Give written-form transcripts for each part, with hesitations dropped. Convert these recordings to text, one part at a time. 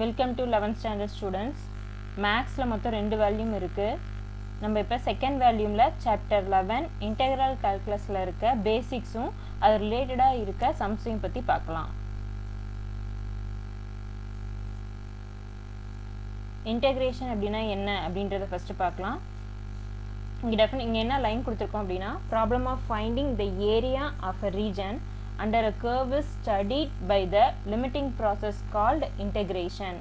Welcome to 11th standard students. மேக்ஸில் மொத்தம் 2 வேல்யூம் இருக்குது. நம்ம இப்போ செகண்ட் வேல்யூமில் சாப்டர் 11 இன்டெக்ரல் கால்குலஸில் இருக்க பேசிக்ஸும் அது ரிலேட்டடாக இருக்க சம்ஸையும் பற்றி பார்க்கலாம். இன்டெகிரேஷன் அப்படின்னா என்ன அப்படின்றத ஃபஸ்ட்டு பார்க்கலாம். இங்கே என்ன லைன் கொடுத்துருக்கோம் அப்படின்னா, problem of finding the area of a region under a curve is studied by the limiting process called integration.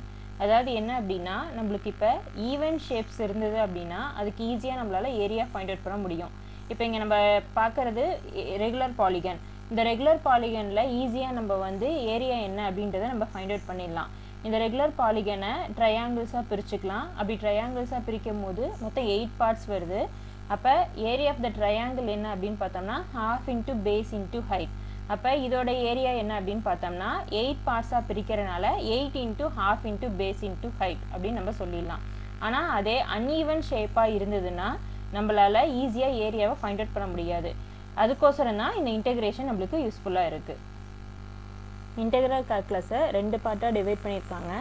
அதாவது என்ன அப்படின்னா, நம்மளுக்கு இப்போ ஈவன் ஷேப்ஸ் இருந்தது அப்படின்னா அதுக்கு ஈஸியாக நம்மளால் ஏரியா ஃபைண்ட் அவுட் பண்ண முடியும். இப்போ இங்கே நம்ம பார்க்குறது ரெகுலர் பாலிகன். இந்த ரெகுலர் பாலிகனில் ஈஸியாக நம்ம வந்து ஏரியா என்ன அப்படின்றத நம்ம ஃபைண்ட் அவுட் பண்ணிடலாம். இந்த ரெகுலர் பாலிகனை ட்ரையாங்கிள்ஸாக பிரிச்சுக்கலாம். அப்படி ட்ரையாங்கிள்ஸாக பிரிக்கும் போது மொத்தம் 8 பார்ட்ஸ் வருது. அப்போ ஏரியா ஆஃப் த ட்ரையாங்கிள் என்ன அப்படின்னு பார்த்தோம்னா half into base into height. அப்போ இதோட ஏரியா என்ன அப்படின்னு பார்த்தோம்னா 8 பார்ட்ஸாக பிரிக்கிறனால 8 into half into base into height அப்படின்னு நம்ம சொல்லிடலாம். ஆனால் அதே அன்ஈவன் ஷேப்பாக இருந்ததுன்னா நம்மளால் ஈஸியாக ஏரியாவை ஃபைண்ட் அவுட் பண்ண முடியாது. அதுக்கோசரம் தான் இந்த இன்டெகிரேஷன் நம்மளுக்கு யூஸ்ஃபுல்லாக இருக்குது. இன்டெக்ரல் கால்குலஸை 2 பார்ட்டாக டிவைட் பண்ணியிருக்காங்க.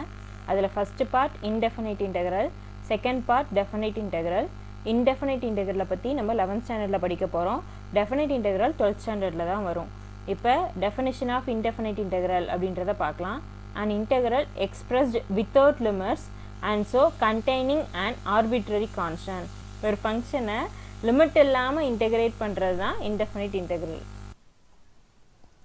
அதில் first part indefinite integral, second part definite integral. Indefinite இன்டெக்ரலை பற்றி நம்ம 11th ஸ்டாண்டர்டில் படிக்க போகிறோம். டெஃபினைட் இன்டெக்ரல் 12th ஸ்டாண்டர்டில் தான் வரும். இப்போ டெஃபினிஷன் ஆஃப் இன்டெஃபினைட் இன்டெக்ரல் அப்படின்றத பார்க்கலாம். an integral expressed without limits and so containing an arbitrary constant. ஒரு ஃபங்க்ஷனை லிமிட் இல்லாமல் இன்டெகிரேட் பண்ணுறது தான் இன்டெஃபினைட் இன்டெக்ரல்.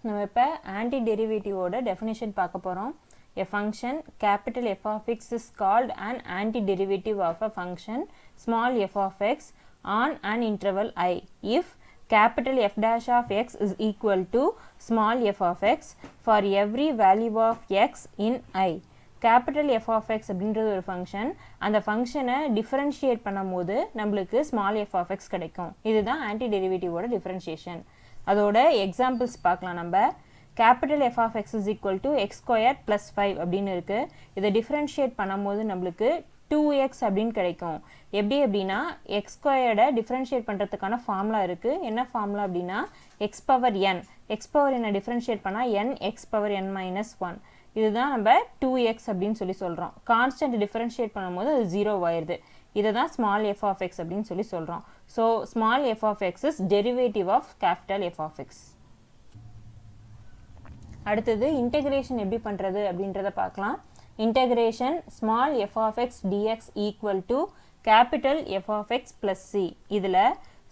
நம்ம இப்போ ஆன்டி டெரிவேட்டிவோட டெஃபினிஷன் பார்க்க போகிறோம். A function capital F of x is called an antiderivative of a function small f of x on an interval I if capital F dash of x is equal to small f of x for every value of x in I. Capital F of x அப்படின்றது ஒரு function. அந்த ஃபங்க்ஷனை differentiate பண்ணும் போது நம்மளுக்கு small f of x கிடைக்கும். இதுதான் anti டெரிவேட்டிவோட டிஃபரன்ஷியேஷன். அதோட எக்ஸாம்பிள்ஸ் பார்க்கலாம். நம்ம capital F of x is equal to x square plus 5 அப்படின்னு இருக்குது. இதை டிஃபரன்ஷியேட் பண்ணும் போது நம்மளுக்கு 2x அப்படின்னு கிடைக்கும். எப்படி அப்படின்னா எக்ஸ் ஸ்கொயர்டை டிஃப்ரென்ஷியேட் பண்ணுறதுக்கான ஃபார்முலா இருக்குது. என்ன ஃபார்முலா அப்படின்னா X power n. X power என்னை டிஃப்ரென்ஷியேட் பண்ணால் N X power n minus 1. இதுதான் நம்ம 2x அப்படின்னு சொல்கிறோம். கான்ஸ்டன்ட் டிஃப்ரென்ஷியேட் பண்ணும்போது அது 0 ஆயிடுது. இதை தான் ஸ்மால் எஃப் ஆஃப் எக்ஸ் அப்படின்னு சொல்கிறோம். So small f of x is derivative of capital F of x. அடுத்தது இன்டெகிரேஷன் எப்படி பண்ணுறது அப்படின்றத பார்க்கலாம். Integration small f of x dx equal to capital f of x plus c. இதில்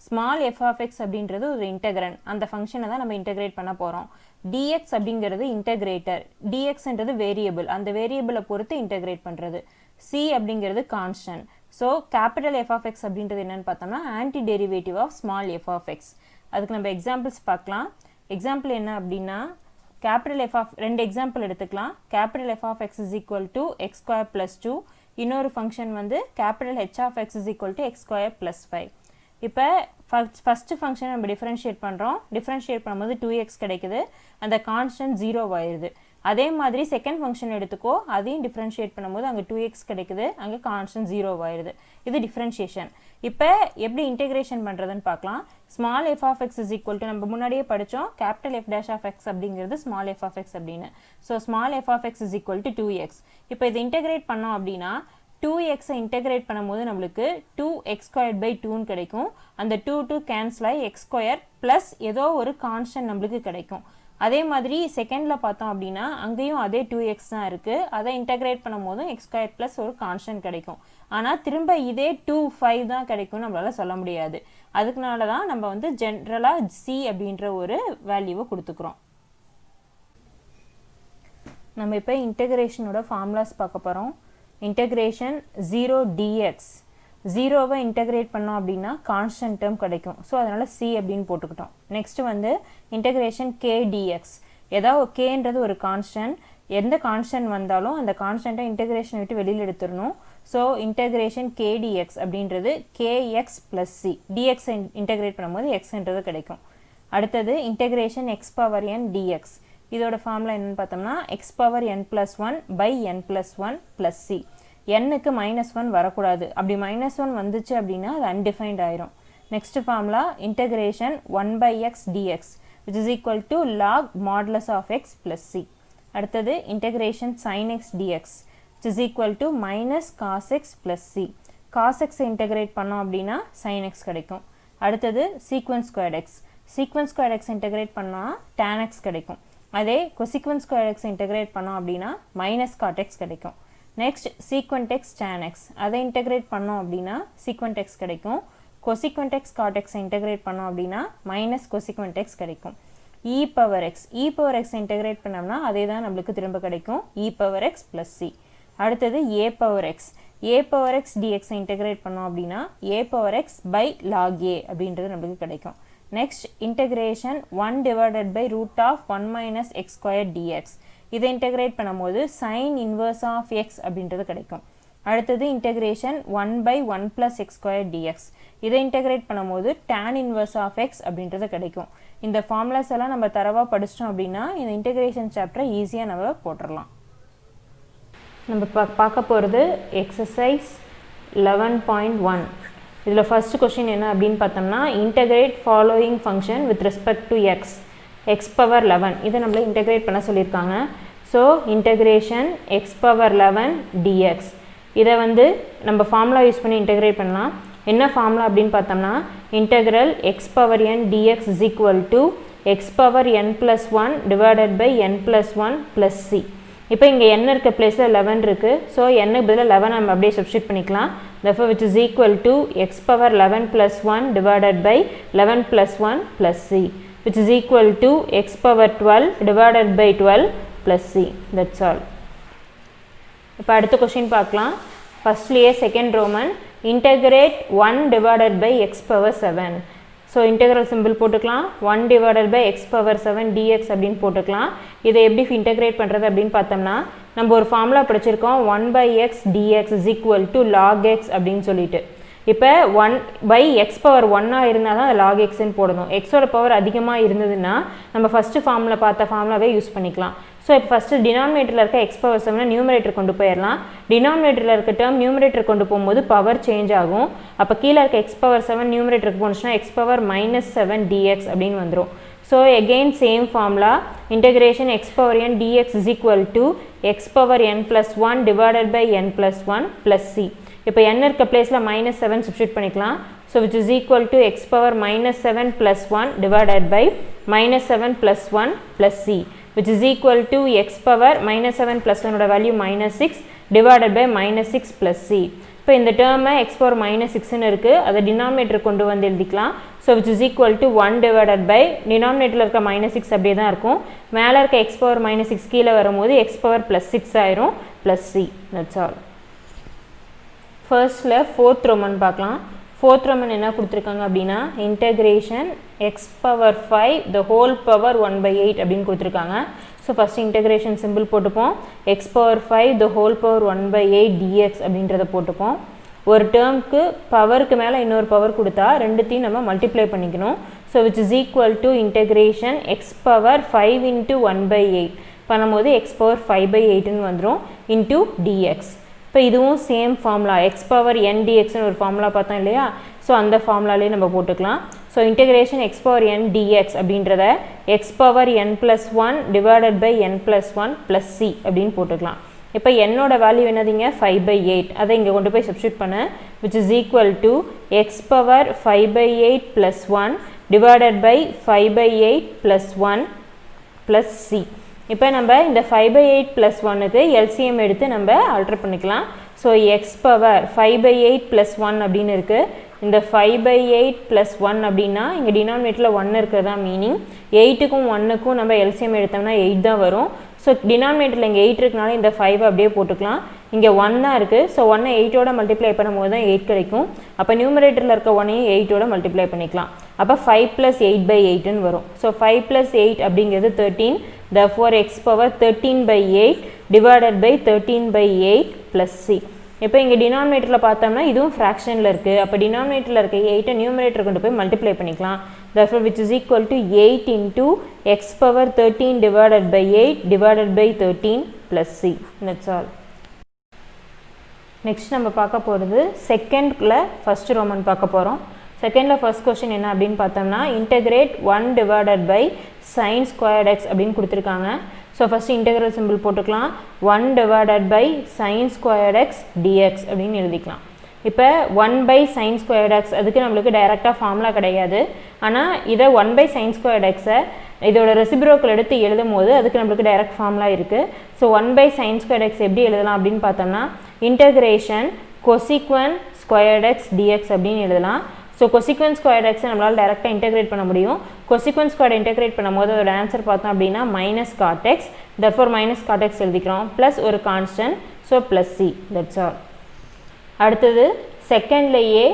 small f of x அப்படின்றது ஒரு இன்டெகிரண்ட். அந்த ஃபங்க்ஷனை தான் நம்ம இன்டெகிரேட் பண்ண போகிறோம். dx அப்படிங்கிறது இன்டெகிரேட்டர். dxன்றது வேரியபிள். அந்த வேரியபிளை பொறுத்து இன்டெகிரேட் பண்ணுறது. c அப்படிங்கிறது constant. So capital f of x அப்படின்றது என்னன்னு பார்த்தோம்னா anti derivative of small f of x. அதுக்கு நம்ம எக்ஸாம்பிள்ஸ் பார்க்கலாம். எக்ஸாம்பிள் என்ன அப்படின்னா கேபிட்டல் எஃப் ஆஃப் 2 எக்ஸாம்பிள் எடுத்துக்கலாம். Capital F of x is equal to x square plus 2. இன்னொரு ஃபங்க்ஷன் வந்து capital H of x is equal to x square plus 5. இப்போ first function நம்ம டிஃப்ரென்ஷியேட் பண்ணுறோம். டிஃப்ரென்ஷியேட் பண்ணும்போது 2x கிடைக்குது. அந்த கான்ஸ்டன்ட் 0 ஆயிடுது. அதே மாதிரி செகண்ட் ஃபங்க்ஷன் எடுத்துக்கோ, அதையும் டிஃப்ரென்ஷியேட் பண்ணும்போது அங்கே 2x கிடைக்குது. அங்கே கான்ஸ்டன்ட் 0 ஆயிடுது. இது டிஃப்ரென்ஷியேஷன். இப்போ எப்படி இன்டெகிரேஷன் பண்ணுறதுன்னு பார்க்கலாம். Small f of x is equal to நம்ம முன்னாடியே படித்தோம் capital F dash of x அப்படிங்கிறது ஸ்மால் எஃப் ஆஃப் எக்ஸ் அப்படின்னு. So small f of x is equal to 2x. இப்போ இதை இன்டெகிரேட் பண்ணோம் அப்படின்னா 2xஐ இன்டெகிரேட் பண்ணும்போது நம்மளுக்கு 2x ஸ்கொயர்ட் பை 2ன்னு கிடைக்கும். அந்த 2 கேன்சல் ஆகி எக்ஸ் ஸ்கொயர் ப்ளஸ் ஏதோ ஒரு கான்ஸ்டன்ட் நம்மளுக்கு கிடைக்கும். அதே மாதிரி செகண்டில் பார்த்தோம் அப்படின்னா அங்கேயும் அதே 2x தான் இருக்குது. அதை இன்டெகிரேட் பண்ணும் போதும் எக்ஸ் ஸ்கொயர் ப்ளஸ் ஒரு கான்ஸ்டன்ட் கிடைக்கும். ஆனால் திரும்ப இதே 2 தான் கிடைக்கும்னு நம்மளால் சொல்ல முடியாது. அதுக்குனால தான் நம்ம வந்து ஜென்ரலாக c அப்படின்ற ஒரு வேல்யூவை கொடுத்துக்கிறோம். நம்ம இப்போ இன்டெகிரேஷனோட ஃபார்முலாஸ் பார்க்க போகிறோம். Integration 0 dx. 0வை இன்டெகிரேட் பண்ணோம் அப்படின்னா கான்ஸ்டன்ட் டேர்ம் கிடைக்கும். ஸோ அதனால் c அப்படின்னு போட்டுக்கிட்டோம். நெக்ஸ்ட் வந்து இன்டெகிரேஷன் k dx. ஏதாவது கேன்றது ஒரு கான்ஸ்டன்ட். எந்த கான்ஸ்டன்ட் வந்தாலும் அந்த கான்ஸ்டன்ட்டை இன்டெகிரேஷன் விட்டு வெளியில் எடுத்துடணும். ஸோ இன்டெகிரேஷன் k dx அப்படின்றது kx plus c. dx integrate பண்ணும்போது xன்றது கிடைக்கும். அடுத்தது integration x power n dx. இதோட ஃபார்முலா என்னன்னு பார்த்தோம்னா x power n plus 1 by n plus 1 plus c. nக்கு -1 வரக்கூடாது. அப்படி -1 வந்துச்சு அப்படின்னா அது அன்டிஃபைன்ட் ஆயிரும். Next formula integration 1 by x dx which is equal to log modulus of x plus c. அடுத்தது integration sin x dx. which is equal to minus cos x plus c. cos x integrate பண்ணோம் அப்படின்னா sin x கிடைக்கும். அடுத்தது secant squared x. secant squared x integrate பண்ணா tan x கிடைக்கும். அதே cosecant squared x integrate பண்ணோம் அப்படின்னா minus cot x கிடைக்கும். next secant x tan x. அதை integrate பண்ணோம் அப்படின்னா secant x கிடைக்கும். cosecant x cot x integrate பண்ணோம் அப்படின்னா minus cosecant x கிடைக்கும். e power x integrate பண்ணோம்னா அதே தான் நம்மளுக்கு திரும்ப கிடைக்கும் e power x plus c. அடுத்தது a power x dx integrate பண்ணோம் அப்படின்னா a power x by log a அப்படின்றது நம்மளுக்கு கிடைக்கும். next integration 1 divided by root of 1 minus x squared dx. இதை integrate பண்ணும்போது sin inverse of x அப்படின்றது கிடைக்கும். அடுத்தது integration 1 by 1 plus x squared dx. இதை integrate பண்ணும்போது tan inverse of x அப்படின்றது கிடைக்கும். இந்த ஃபார்முலாஸ் எல்லாம் நம்ம தரவா படிச்சிட்டோம் அப்படின்னா இந்த இன்டகிரேஷன் சாப்டரை ஈஸியாக நம்ம போட்டுடலாம். நம்ம பார்க்க போகிறது எக்ஸசைஸ் 11.1. இதில் ஃபர்ஸ்ட் கொஸ்டின் என்ன அப்படின்னு பார்த்தோம்னா integrate following function with respect to X power 11. இதை நம்மள இன்டகிரேட் பண்ண சொல்லியிருக்காங்க. So integration x power 11 dx. இதை நம்ம ஃபார்முலா யூஸ் பண்ணி இன்டகிரேட் பண்ணலாம். என்ன ஃபார்முலா அப்படின்னு பார்த்தோம்னா integral x power n dx is equal to x power n plus 1 divided by n plus 1 plus c. இப்போ இங்கே n இருக்க பிளேஸில் 11 இருக்குது. ஸோ n-க்கு பதிலாக 11 நம்ம அப்படியே சப்ஸ்டியூட் பண்ணிக்கலாம். therefore which is equal to x power 11 plus 1 divided by 11 plus 1 plus c, which is equal to x power 12 divided by 12 plus c. that's all. இப்போ அடுத்த கொஸ்டின் பார்க்கலாம். ஃபர்ஸ்ட்லேயே second roman integrate 1 divided by x power 7. So integral simple போட்டுக்கலாம். 1 divided by x power 7 dx அப்படின்னு போட்டுக்கலாம். இதை எப்படி integrate பண்ணுறது அப்படின்னு பார்த்தோம்னா நம்ம ஒரு ஃபார்முலா படிச்சிருக்கோம் 1 by x dx is equal to log x அப்படின்னு சொல்லிட்டு. இப்போ 1 by x power 1 இருந்தால் தான் log xன்னு போடணும். xோட பவர் அதிகமாக இருந்ததுன்னா நம்ம ஃபஸ்ட்டு ஃபார்முலா பார்த்த ஃபார்முலாவே யூஸ் பண்ணிக்கலாம். ஸோ இப்போ ஃபஸ்ட்டு டினாமினேட்டரில் இருக்க எக்ஸ் பவர் 7 நியூமரேட்டர் கொண்டு போயிடலாம். டினாமினேட்டரில் இருக்க டேர்ம் நியூமரேட்டர் கொண்டு போகும்போது பவர் சேஞ்ச் ஆகும். அப்போ கீழே இருக்க எக்ஸ் பவர் 7 நியூமரேட்டருக்கு போனுச்சுன்னா எக்ஸ் பவர் -7 dx அப்படின்னு வந்துடும். So again same formula integration x power n dx is equal to x power n plus 1 divided by n plus 1 plus c. இப்போ n இருக்க பிளேஸில் -7 சப்ஸ்டியூட் பண்ணிக்கலாம். So which is equal to x power -7 plus 1 divided by -7 plus 1 plus c, which is equal to x power -7 plus 1 ஓட value -6 divided by -6 plus c. இப்போ இந்த டேர்மை x power -6ன்னு இருக்குது. அதை டினாமினேட்டர் கொண்டு வந்து எழுதிக்கலாம். So which is equal to 1 divided by டினாமினேட்டரில் இருக்க -6 அப்படியே தான் இருக்கும். மேலே இருக்க x power -6 கீழே வரும்போது x power +6 ஆயிரும் plus c. that's all. ஃபர்ஸ்ட்டில் ஃபோர்த் ரோமன் பார்க்கலாம். ஃபோர்த் ரோமன் என்ன கொடுத்துருக்காங்க அப்படின்னா integration x power 5 the whole power 1/8 அப்படின்னு கொடுத்துருக்காங்க. ஸோ ஃபஸ்ட் இன்டகிரேஷன் சிம்பிள் போட்டுப்போம். X power 5 the whole power 1/8 dx அப்படின்றத போட்டுப்போம். ஒரு டேர்முக்கு பவருக்கு மேலே இன்னொரு பவர் கொடுத்தா ரெண்டுத்தையும் நம்ம மல்டிப்ளை பண்ணிக்கணும். So which is equal to integration x power 5 into 1/8 பண்ணும்போது எக்ஸ் பவர் 5/8ன்னு வந்துடும் இன்டூ dx. இப்போ இதுவும் same formula X power n dxன்னு ஒரு ஃபார்முலா பார்த்தோம் இல்லையா? ஸோ அந்த ஃபார்முலாலே நம்ம போட்டுக்கலாம். So integration x power n dx அப்படின்றத X power n plus 1 divided by n plus 1 plus c அப்படின்னு போட்டுக்கலாம். இப்போ என்னோட வேல்யூ என்னதுங்க 5/8. அதை இங்கே கொண்டு போய் சப்ஸ்டியூட் பண்ண which is equal to x power 5/8 plus 1 divided by 5/8 plus 1 plus c. இப்போ நம்ம இந்த 5/8 plus 1க்கு LCM எடுத்து நம்ம ஆல்டர் பண்ணிக்கலாம். ஸோ எக்ஸ் பவர் 5/8 plus 1 அப்படின்னு இருக்குது. இந்த 5/8 plus 1 அப்படின்னா இங்கே டினாமினேட்டரில் 1 இருக்கிறதா மீனிங். 8க்கும் 1க்கும் நம்ம LCM எடுத்தோம்னா 8 தான் வரும். ஸோ டினாமினேட்டரில் இங்கே 8 இருக்கனால இந்த 5 அப்படியே போட்டுக்கலாம். இங்கே 1 தான் இருக்குது. ஸோ 1 8ஓட மல்டிப்ளை பண்ணும்போது தான் 8 கிடைக்கும். அப்போ நியூமரேட்டரில் இருக்க 1ஐயும் 8ஓட மல்டிப்ளை பண்ணிக்கலாம். அப்போ 5 + 8/8ன்னு வரும். ஸோ 5 + 8 அப்படிங்கிறது 13. therefore x power 13/8 divided by 13/8 plus c. இப்போ இங்கே டினாமினேட்டரில் பார்த்தோம்னா இதுவும் ஃப்ராக்ஷனில் இருக்குது. அப்போ டினாமினேட்டரில் இருக்க 8 நியூமரேட்டர் கொண்டு போய் மல்டிப்ளை பண்ணிக்கலாம். therefore which is equal to 8 into x power 13 divided by 8 divided by 13 plus c. that's all. Next நம்ம பார்க்க போகிறது செகண்டில் ஃபஸ்ட் ரோமன் பார்க்க போகிறோம். செகண்டில் ஃபர்ஸ்ட் கொஸ்டின் என்ன அப்படின்னு பார்த்தோம்னா integrate 1 divided by sin squared x அப்படின்னு கொடுத்துருக்காங்க. ஸோ ஃபஸ்ட்டு இன்டெக்ரல் சிம்பிள் போட்டுக்கலாம். 1 divided by sin squared x dx அப்படின்னு எழுதிக்கலாம். இப்போ 1 by sin squared x அதுக்கு நம்மளுக்கு டைரெக்டாக ஃபார்முலா கிடையாது. ஆனால் இதை 1 by sin squared x-ஐ இதோட ரெசிப்ரோக்கல் எடுத்து எழுதும் போது அதுக்கு நம்மளுக்கு டைரக்ட் ஃபார்முலா இருக்குது. So 1 by sin squared x எப்படி எழுதலாம் அப்படின்னு பார்த்தோம்னா integration cosecant squared x dx அப்படின்னு எழுதலாம். ஸோ cosecant squared x நம்மளால் டைரெக்டாக இன்டெகிரேட் பண்ண முடியும். cosecant squared இன்டெகிரேட் பண்ணும்போது அதோட ஆன்சர் பார்த்தோம் அப்படின்னா minus cot x, therefore minus cot x எழுதிக்கிறோம், ப்ளஸ் ஒரு constant, so plus c, that's all. அடுத்தது செகண்ட்லேயே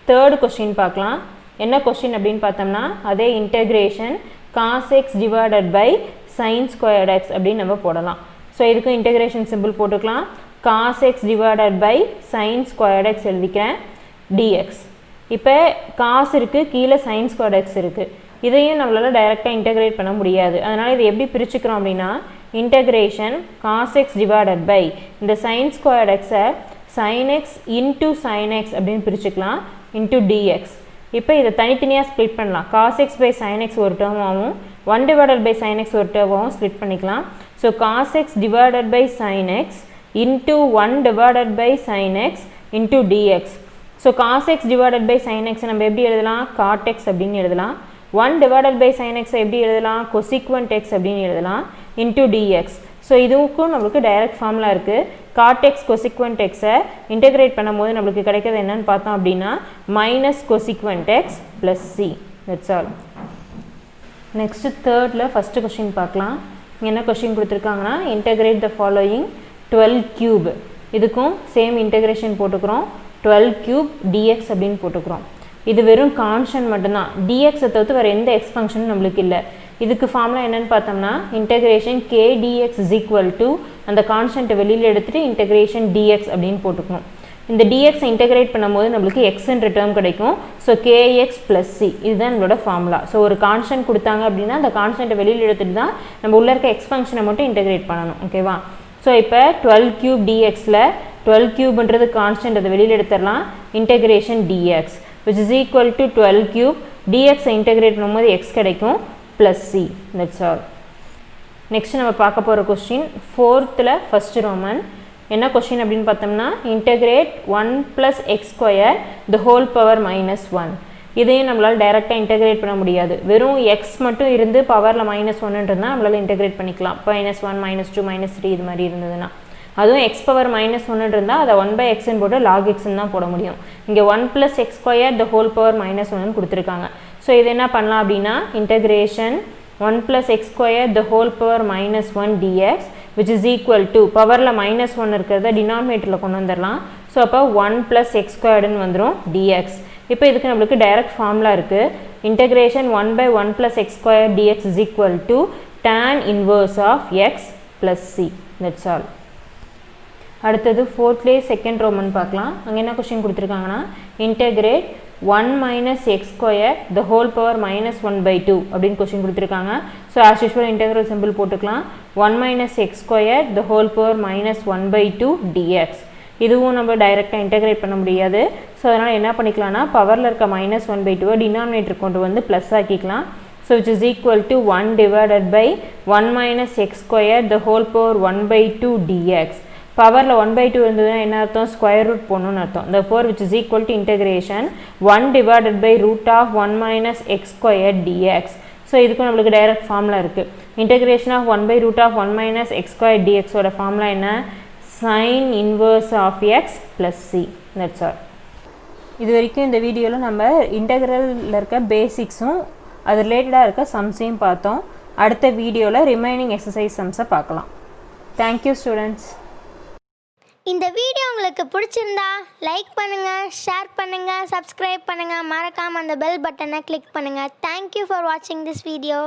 தேர்ட் கொஸ்டின் பார்க்கலாம். என்ன கொஸ்டின் அப்படின்னு பார்த்தோம்னா அதே integration cos x divided by sin squared x அப்படின்னு நம்ம போடலாம். ஸோ இதுக்கும் இன்டெகிரேஷன் சிம்பிள் போட்டுக்கலாம். cos x divided by sin squared x எழுதிக்கிறேன் dx. இப்போ cos இருக்குது, கீழே sin squared x இருக்குது. இதையும் நம்மளால் டைரெக்டாக இன்டெகிரேட் பண்ண முடியாது. அதனால் இதை எப்படி பிரிச்சுக்கிறோம் அப்படின்னா integration cos x divided by இந்த sin squared x-ஐ sin x into sin x அப்படின்னு பிரிச்சுக்கலாம் into dx. இப்போ இதை தனித்தனியாக ஸ்ப்ளிட் பண்ணலாம். cos x by sin x ஒரு டேர்மாகவும் 1 divided by sin x ஒரு டேர்மாகவும் ஸ்ப்ளிட் பண்ணிக்கலாம். So cos x divided by sin x into 1 divided by sin x into dx. So cos x divided by sin x நம்ம எப்படி எழுதலாம்? cot x அப்படின்னு எழுதலாம். 1 divided by sin x எப்படி எழுதலாம்? cosecant x அப்படின்னு எழுதலாம் into dx. ஸோ இதுக்கும் நம்மளுக்கு டைரக்ட் ஃபார்முலா இருக்குது. cot x cosecant x-ஐ இன்டெகிரேட் பண்ணும்போது நம்மளுக்கு கிடைக்கிறது என்னன்னு பார்த்தோம் அப்படின்னா minus cosecant x plus c, that's all. Next தேர்டில் ஃபஸ்ட்டு கொஸ்டின் பார்க்கலாம். என்ன கொஸ்டின் கொடுத்துருக்காங்கன்னா இன்டெகிரேட் த ஃபாலோயிங் 12 cube. இதுக்கும் சேம் இன்டெகிரேஷன் போட்டுக்கிறோம். 12 cube dx அப்படின்னு போட்டுக்கிறோம். இது வெறும் கான்ஸ்டன்ட் மட்டும்தான். dx-ஐ தவிர்த்து வேறு எந்த எக்ஸ் ஃபங்க்ஷனும் நம்மளுக்கு இல்லை. இதுக்கு ஃபார்முலா என்னென்னு பார்த்தோம்னா integration k dx is equal to அந்த கான்ஸ்டன்ட்டை வெளியில் எடுத்துகிட்டு இன்டெகிரேஷன் dx அப்படின்னு போட்டுக்கணும். இந்த dx இன்டெகிரேட் பண்ணும்போது நம்மளுக்கு எக்ஸ்ன்ற டேர்ம் கிடைக்கும். ஸோ kx ப்ளஸ் சி, இதுதான் நம்மளோட ஃபார்முலா. ஸோ ஒரு கான்ஸ்டன்ட் கொடுத்தாங்க அப்படின்னா அந்த கான்ஸ்டன்ட்டை வெளியில் எடுத்துகிட்டு தான் நம்ம உள்ளே இருக்க எக்ஸ் ஃபங்க்ஷனை மட்டும் இன்டெகிரேட் பண்ணணும். ஓகேவா? ஸோ இப்போ 12 cube dxல 12 cubeன்றது கான்ஸ்டன்ட், அதை வெளியில் எடுத்துடலாம். Integration dx which is equal to 12 cube dx-ஐ இன்டெகிரேட் பண்ணும்போது x கிடைக்கும் plus c, that's all. Next நம்ம பார்க்க போகிற கொஸ்டின் ஃபோர்த்தில் ஃபஸ்ட்டு ரோமன். என்ன கொஸ்டின் அப்படின்னு பார்த்தோம்னா integrate 1 + x² the whole power -1. இதையும் நம்மளால் டைரெக்டாக இன்டெகிரேட் பண்ண முடியாது. வெறும் எக்ஸ் மட்டும் இருந்து பவரில் -1ன்றதுனா நம்மளால் இன்டெகிரேட் பண்ணிக்கலாம். -1 -2 -3 இது மாதிரி இருந்ததுன்னா. அதுவும் x பவர் -1 இருந்தால் அதை 1/xன்னு போட்டு log xன்னு தான் போட முடியும். இங்கே 1 + x² the whole power -1 கொடுத்துருக்காங்க. ஸோ இது என்ன பண்ணலாம் அப்படின்னா integration 1 + x² the whole power -1 dx which is equal to பவரில் -1 இருக்கிறத டினாமினேட்டரில் கொண்டு வந்துடலாம். ஸோ அப்போ 1 + x²ன்னு வந்துடும் dx. இப்போ இதுக்கு நம்மளுக்கு டைரக்ட் ஃபார்முலா இருக்குது. Integration 1/1 + x² dx is equal to tan inverse of x + c, that's all. அடுத்தது ஃபோர்த்லேயே செகண்ட் ரோமன் பார்க்கலாம். அங்கே என்ன கொஸ்டின் கொடுத்துருக்காங்கன்னா integrate 1 - x² the whole power -1/2 அப்படின்னு கொஸ்டின் கொடுத்துருக்காங்க. So as usual integral simple போட்டுக்கலாம். 1 - x² the whole power -1/2 dx. இதுவும் நம்ம டைரெக்டாக இன்டெகிரேட் பண்ண முடியாது. ஸோ அதனால் என்ன பண்ணிக்கலாம்னா பவரில் இருக்க -1/2 டினாமினேட்டர் கொண்டு வந்து ப்ளஸ் ஆக்கிக்கலாம். So which is equal to 1 divided by 1 - x² the whole power 1/2 dx. பவரில் 1/2 இருந்ததுன்னா என்ன அர்த்தம்? ஸ்கொயர் ரூட் போடணும்னு அர்த்தம். therefore which is equal to integration 1 divided by √1 - x² dx. So இதுக்கும் நம்மளுக்கு டைரக்ட் ஃபார்முலா இருக்குது. இன்டெகிரேஷன் ஆஃப் 1/√1 - x² dx-ஓட ஃபார்முலா என்ன? sin inverse of x + c, that's all. இது வரைக்கும் இந்த வீடியோவில் நம்ம இன்டெகிரலில் இருக்க பேசிக்ஸும் அது ரிலேட்டடாக இருக்க சம்ஸையும் பார்த்தோம். அடுத்த வீடியோவில் ரிமைனிங் எக்ஸசைஸ் சம்ஸை பார்க்கலாம். Thank you students. இந்த வீடியோ உங்களுக்கு பிடிச்சிருந்தா லைக் பண்ணுங்கள், ஷேர் பண்ணுங்கள், சப்ஸ்கிரைப் பண்ணுங்கள், மறக்காமல் அந்த பெல் பட்டனை கிளிக் பண்ணுங்கள். தேங்க்யூ ஃபார் வாட்சிங் திஸ் வீடியோ.